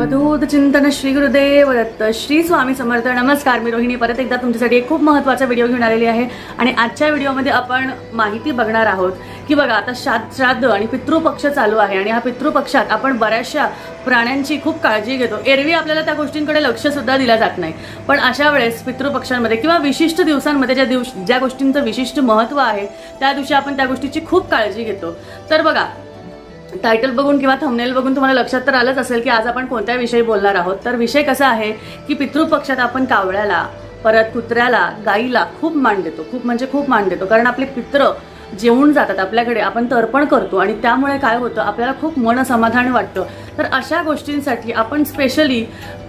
अवधूत चिंतन श्री गुरुदेव दत्त श्री स्वामी समर्थ। नमस्कार, मी रोहिणी परत एकदा तुमच्यासाठी एक खूप महत्त्वाचा व्हिडिओ घेऊन आलेली आहे। आणि आजच्या व्हिडिओमध्ये आपण माहिती बघणार आहोत की बघा, आता श्राद्ध आणि पितृपक्ष चालू आहे आणि हा पितृपक्षात आपण बऱ्याचशा प्राण्यांची खूप काळजी घेतो। एरवी आपल्याला त्या गोष्टींकडे लक्ष सुद्धा दिलं जात नाही, पण अशा वेळेस पितृपक्षांमध्ये किंवा विशिष्ट दिवसांमध्ये ज्या गोष्टींचं विशिष्ट महत्त्व आहे त्या दिवशी आपण त्या गोष्टीची खूप काळजी घेतो। तर बघा, टायटल बघून किंवा थंबनेल बघून तुम्हाला लक्षात तर आलंच असेल की आज आपण कोणत्या विषयी बोलणार आहोत। तर विषय कसा आहे की पितृपक्षात आपण कावळ्याला, परत कुत्र्याला, गाईला खूप मान देतो, खूप म्हणजे खूप मान देतो। कारण आपले पितृ जेवून जातात आपल्याकडे, आपण तर्पण करतो आणि त्यामुळे काय होतं, आपल्याला खूप मन समाधान वाटतं। तर अशा गोष्टींसाठी आपण स्पेशली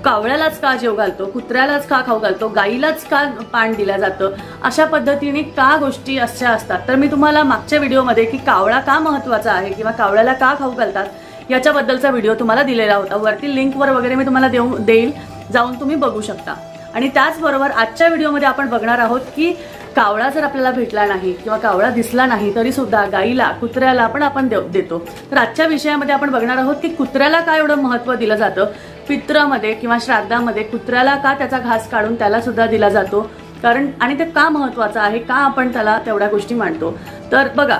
कावळ्यालाच का जेव घालतो, कुत्र्यालाच का खाऊ घालतो, गाईलाच का पान दिलं जातं, अशा पद्धतीने का गोष्टी अशा असतात। तर मी तुम्हाला मागच्या व्हिडिओमध्ये की कावळा का महत्त्वाचा आहे किंवा कावळ्याला का खाऊ घालतात याच्याबद्दलचा व्हिडिओ तुम्हाला दिलेला होता। वरती लिंकवर वगैरे मी तुम्हाला देईल, जाऊन तुम्ही बघू शकता। आणि त्याचबरोबर आजच्या व्हिडिओमध्ये आपण बघणार आहोत की कावळा जर आपल्याला भेटला नाही किंवा कावळा दिसला नाही तरी सुद्धा गाईला, कुत्र्याला पण आपण देतो। तर आजच्या विषयामध्ये आपण बघणार आहोत की कुत्र्याला का एवढं महत्त्व दिलं जातं पित्रामध्ये किंवा श्राद्धामध्ये, कुत्र्याला का त्याचा घास काढून त्याला सुद्धा दिला जातो, कारण आणि ते का महत्त्वाचं आहे, का आपण त्याला तेवढ्या गोष्टी मानतो। तर बघा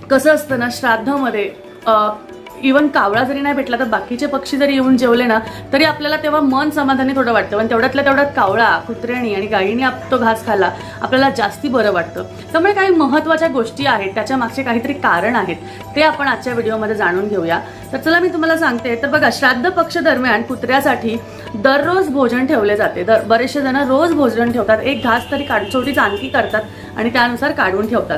कसं असतं ना, श्राद्धामध्ये इवन कावळा जरी नाही भेटला तर बाकीचे पक्षी जरी येऊन जेवले ना तरी आपल्याला तेव्हा मन समाधानी थोडं वाटतं। पण तेवढ्यातल्या तेवढ्यात कावळा, कुत्र्यानी आणि गाईनी तो घास खाल्ला आपल्याला जास्ती बरं वाटतं। त्यामुळे काही महत्त्वाच्या गोष्टी आहेत, त्याच्या मागचे काहीतरी कारण आहेत, ते आपण आजच्या व्हिडिओमध्ये जाणून घेऊया। तर चला मी तुम्हाला सांगते। तर बघा, श्राद्ध पक्ष दरम्यान कुत्र्यासाठी दररोज भोजन ठेवले जाते। बरेचसे जण रोज भोजन ठेवतात, एक घास तरी छोटी चांदकी करतात आणि त्यानुसार काढून ठेवतात।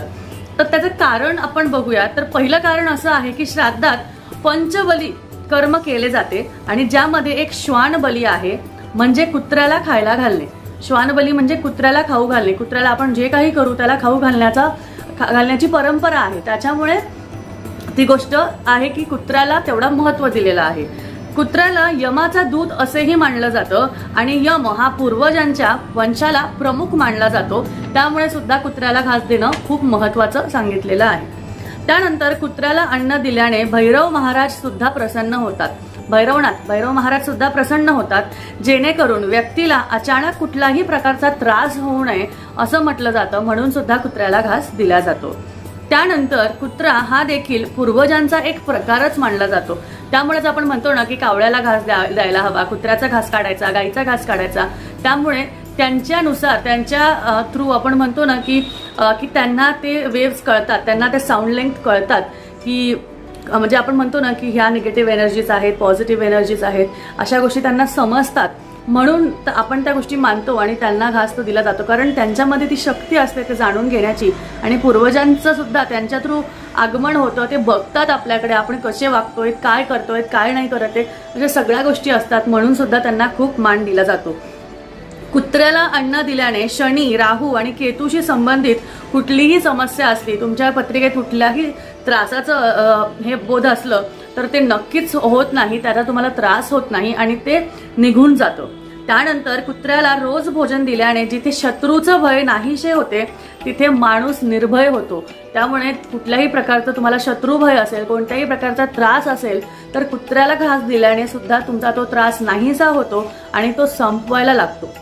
तर त्याचं कारण आपण बघूया। तर पहिलं कारण असं आहे की श्राद्धात पंचबली कर्म केले जाते आणि ज्यामध्ये एक श्वान बली आहे, म्हणजे कुत्र्याला खायला घालणे। श्वान बली म्हणजे कुत्र्याला खाऊ घालणे। कुत्र्याला आपण जे काही करू त्याला खाऊ घालण्याची परंपरा आहे, त्याच्यामुळे ती गोष्ट आहे की कुत्र्याला तेवढा महत्त्व दिलेलं आहे। कुत्र्याला यमाचा दूत असेही मानलं जातं आणि यम हा पूर्वजांच्या वंशाला प्रमुख मानला जातो, त्यामुळे सुद्धा कुत्र्याला घास देणं खूप महत्त्वाचं सांगितलेलं आहे। त्यानंतर कुत्र्याला अन्न दिल्याने भैरव महाराज सुद्धा प्रसन्न होतात। भैरव महाराज सुद्धा प्रसन्न होतात, जेणेकरून व्यक्तीला अचानक कुठलाही प्रकारचा त्रास होऊ नये असं म्हटलं जातं, म्हणून सुद्धा कुत्र्याला घास दिला जातो। त्यानंतर कुत्रा हा देखील पूर्वजांचा एक प्रकारच मानला जातो, त्यामुळेच आपण म्हणतो ना की कावळ्याला घास द्यायला हवा, कुत्र्याचा घास काढायचा, गाईचा घास काढायचा। त्यामुळे त्यांच्यानुसार, त्यांच्या थ्रू आपण म्हणतो ना की त्यांना ते वेव्स कळतात, त्यांना ते साऊंड लेंथ कळतात की म्हणजे आपण म्हणतो ना की ह्या निगेटिव्ह एनर्जीज आहेत, पॉझिटिव्ह एनर्जीज आहेत, अशा गोष्टी त्यांना समजतात, म्हणून आपण त्या गोष्टी मानतो आणि त्यांना घास तो दिला जातो। कारण त्यांच्यामध्ये ती शक्ती असते ते जाणून घेण्याची, आणि पूर्वजांचं सुद्धा त्यांच्या थ्रू आगमन होतं, ते बघतात आपल्याकडे आपण कसे वागतोय, काय करतोय, काय नाही करत आहे, म्हणजे सगळ्या गोष्टी असतात, म्हणून सुद्धा त्यांना खूप मान दिला जातो। कुत्र्याला अन्न दिल्याने शनी, राहू आणि केतूशी संबंधित कुठलीही समस्या असली, तुमच्या पत्रिकेत कुठल्याही त्रासाचं हे बोध असलं तर ते नक्कीच होत नाही, त्याचा तुम्हाला त्रास होत नाही आणि ते निघून जातं। त्यानंतर कुत्र्याला रोज भोजन दिल्याने जिथे शत्रूचं भय नाहीसे होते तिथे माणूस निर्भय होतो। त्यामुळे कुठल्याही प्रकारचं तुम्हाला शत्रुभय असेल, कोणत्याही प्रकारचा त्रास असेल तर कुत्र्याला घास दिल्याने सुद्धा तुमचा तो त्रास नाहीसा होतो आणि तो संपवायला लागतो।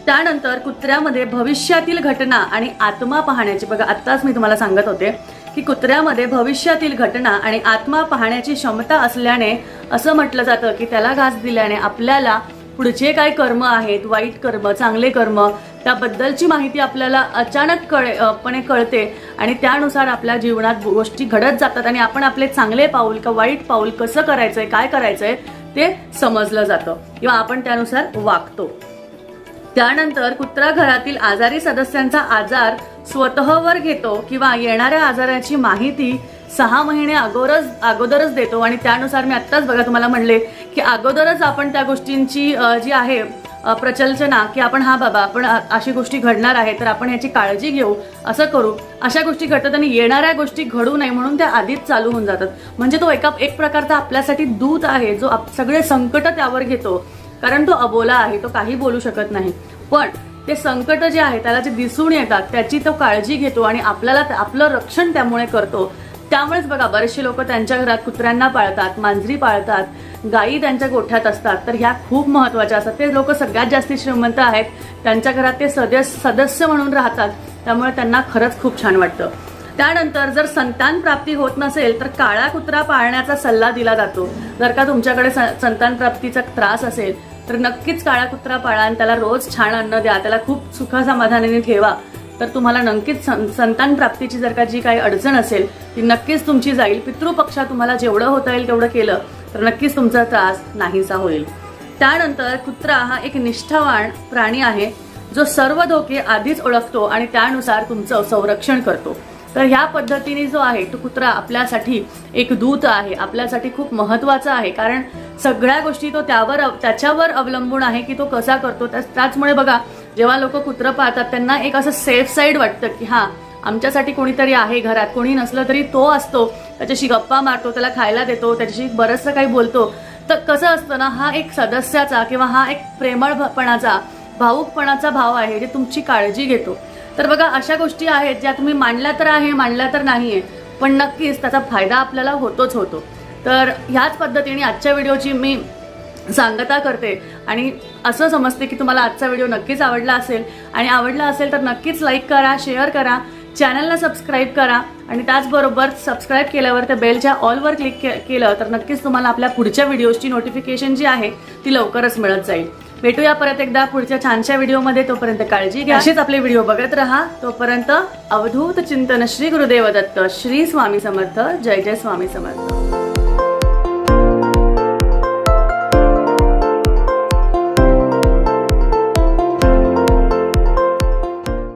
त्यानंतर कुत्र्यामध्ये भविष्यातील घटना आणि आत्मा पाहण्याची, बघा आत्ताच मी तुम्हाला सांगत होते की कुत्र्यामध्ये भविष्यातील घटना आणि आत्मा पाहण्याची क्षमता असल्याने असं म्हटलं जातं की त्याला घास दिल्याने आपल्याला पुढचे काय कर्म आहेत, वाईट कर्म, चांगले कर्म, त्याबद्दलची माहिती आपल्याला अचानकपणे कळते आणि त्यानुसार आपल्या जीवनात गोष्टी घडत जातात आणि आपण आपले चांगले पाऊल का वाईट पाऊल कसं करायचंय, काय करायचंय ते समजलं जातं किंवा आपण त्यानुसार वागतो। त्यानंतर कुत्रा घरातील आजारी सदस्यांचा आजार स्वतःवर घेतो किंवा येणाऱ्या आजाराची माहिती 6 महिने अगोदरच देतो आणि त्यानुसार मी आत्ताच बघा तुम्हाला म्हणले की अगोदरच आपण त्या गोष्टींची जी आहे प्रचलचना की आपण हा बाबा आपण अशी गोष्टी घडणार आहे तर आपण याची काळजी घेऊ, असं करू, अशा गोष्टी घडतात आणि येणाऱ्या गोष्टी घडू नये म्हणून त्या आधीच चालू होऊन जातात। म्हणजे तो एक प्रकारचा आपल्यासाठी दूत आहे जो सगळे संकट त्यावर घेतो, कारण तो अबोला आहे, तो काही बोलू शकत नाही, पण ते संकट जे आहे त्याला जे दिसून येतात त्याची तो काळजी घेतो आणि आपल्याला आपलं रक्षण त्यामुळे करतो। त्यामुळेच बघा बरेचसे लोक त्यांच्या घरात कुत्र्यांना पाळतात, मांजरी पाळतात, गायी त्यांच्या गोठ्यात असतात. तर ह्या खूप महत्त्वाच्या असतात. ते लोक सगळ्यात जास्त श्रीमंत आहेत, त्यांच्या घरात ते सदस्य म्हणून राहतात, त्यामुळे त्यांना खरंच खूप छान वाटतं. त्यानंतर जर संतान प्राप्ती होत नसेल तर काळा कुत्रा पाळण्याचा सल्ला दिला जातो. जर का तुमच्याकडे संतान प्राप्तीचा त्रास असेल तर नक्कीच काळा कुत्रा पाळा आणि त्याला रोज छान अन्न द्या, त्याला खूप सुखासमाधानाने ठेवा. तर तुम्हाला नक्कीच संतान प्राप्तीची जर का जी काही अडचण असेल ती नक्कीच तुमची जाईल. पितृपक्षात तुम्हाला जेवढं होता येईल तेवढं केलं तर नक्कीच तुमचा त्रास नाहीसा होईल. त्यानंतर कुत्रा हा एक निष्ठावान प्राणी आहे जो सर्व धोके आधीच ओळखतो आणि त्यानुसार तुमचं संरक्षण करतो. तर ह्या पद्धतीने जो आहे तो कुत्रा आपल्यासाठी एक दूत आहे, आपल्यासाठी खूप महत्वाचा आहे. कारण सगळ्या गोष्टी तो त्याच्यावर अवलंबून आहे की तो कसा करतो. त्याचमुळे बघा जेव्हा लोक कुत्रं पाळतात त्यांना एक असं सेफ साईड वाटतं की हा आमच्यासाठी कोणीतरी आहे घरात, कोणी नसलं तरी तो असतो, त्याच्याशी गप्पा मारतो, त्याला खायला देतो, त्याच्याशी बरंचसं काही बोलतो. तर कसं असतं ना, हा एक सदस्याचा किंवा हा एक प्रेमळपणाचा, भावुकपणाचा भाव आहे जे तुमची काळजी घेतो. तर बघा अशा गोष्टी आहेत ज्या तुम्ही मांडल्या तर आहे, मांडल्या तर नाहीये, पण नक्कीच त्याचा फायदा आपल्याला होतोच होतो. तर ह्याच पद्धतीने आजच्या व्हिडिओची मी सांगता करते आणि असं समजते की तुम्हाला आजचा व्हिडिओ नक्कीच आवडला असेल. आणि आवडला असेल तर नक्कीच लाईक करा, शेअर करा, चॅनलला सबस्क्राईब करा आणि त्याचबरोबर सबस्क्राईब केल्यावर त्या बेलच्या ऑलवर क्लिक केलं तर नक्कीच तुम्हाला आपल्या पुढच्या व्हिडिओची नोटिफिकेशन जी आहे ती लवकरच मिळत जाईल. भेटूया परत एकदा पुढच्या छानशा व्हिडिओमध्ये. तोपर्यंत काळजी घ्या, असेच आपले व्हिडिओ बघत राहा. तोपर्यंत अवधूत चिंतन. श्री गुरुदेव दत्त. श्री स्वामी समर्थ. जय जय स्वामी समर्थ.